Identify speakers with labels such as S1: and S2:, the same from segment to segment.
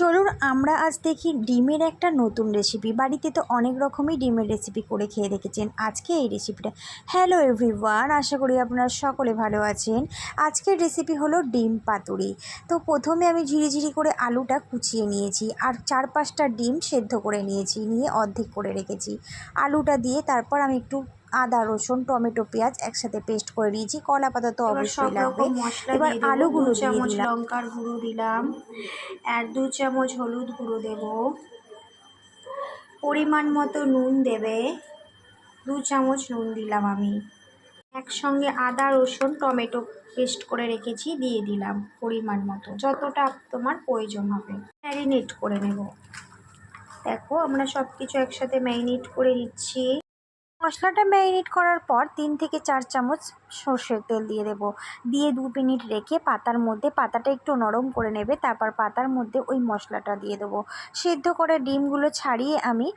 S1: চলুন আমরা আজ দেখি ডিমের একটা নতুন রেসিপি। বাড়িতে তো অনেক রকমই ডিমের রেসিপি করে খেয়ে দেখেছেন। আজকে এই রেসিপিটা, হ্যালো এভরিওয়ান, আশা করি আপনারা সকলে ভালো আছেন। আজকের রেসিপি হলো ডিম পাতুরি। তো প্রথমে আমি ঝিরিঝিরি করে আলুটা কুচিয়ে নিয়েছি আর 4-5টা ডিম সেদ্ধ করে নিয়েছি, নিয়ে অর্ধেক করে রেখেছি। আলুটা দিয়ে তারপর আমি একটু আদা রসুন টমেটো পেঁয়াজ একসাথে পেস্ট করে নিয়েছি। কলা পাতা তো
S2: এবার সব
S1: অবশ্যই লাগবে।
S2: রকম মশলা
S1: এবার
S2: দিয়ে দেবো। 2
S1: আলুগুলো দিয়ে
S2: চামচ
S1: দিলাম।
S2: লঙ্কার গুঁড়ো দিলাম, আর 2 চামচ হলুদ গুঁড়ো দেব, পরিমাণ মতো নুন দেবে, 2 চামচ নুন দিলাম আমি। একসঙ্গে আদা রসুন টমেটো পেস্ট করে রেখেছি, দিয়ে দিলাম পরিমাণ মতো, যতটা তোমার প্রয়োজন হবে। ম্যারিনেট করে নেব। দেখো আমরা সব কিছু একসাথে ম্যারিনেট করে নিচ্ছি।
S1: মশলাটা ম্যারিনেট করার পর 3 থেকে 4 চামচ সর্ষের তেল দিয়ে দেবো। দিয়ে 2 মিনিট রেখে পাতাটা একটু নরম করে নেবে। তারপর পাতার মধ্যে ওই মশলাটা দিয়ে দেবো। সেদ্ধ করে ডিমগুলো ছাড়িয়ে আমি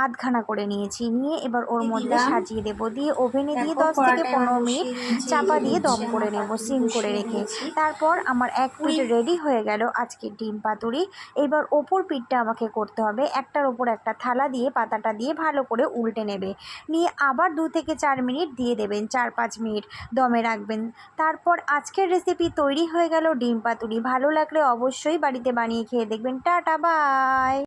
S1: আধখানা করে নিয়েছি, নিয়ে এবার ওর মধ্যে
S2: দিলাম।
S1: সাজিয়ে দেবো। দিয়ে ওভেনে দিয়ে
S2: দেখো
S1: 10 থেকে
S2: কড়াটা এবার
S1: 15 মিনিট
S2: বসিয়ে দিয়েছি, এই
S1: চাপা
S2: যে
S1: দিয়ে
S2: নিচে
S1: দম
S2: আমার
S1: করে নেব
S2: পাতুরি
S1: সিম করে
S2: বসিয়ে
S1: রেখে।
S2: দিয়েছি।
S1: তারপর আমার এক পিঠ
S2: 20
S1: রেডি হয়ে গেল আজকের ডিম পাতুরি। এবার ওপর পিঠটা আমাকে করতে হবে। একটার ওপর একটা থালা দিয়ে পাতাটা দিয়ে ভালো করে উল্টে নেবে, নিয়ে আবার 2 থেকে 4 মিনিট দিয়ে দেবেন, 4-5 মিনিট দমে রাখবেন। তারপর আজকের রেসিপি তৈরি হয়ে গেল ডিম পাতুরি। ভালো লাগলে অবশ্যই বাড়িতে বানিয়ে খেয়ে দেখবেন। Tata, by.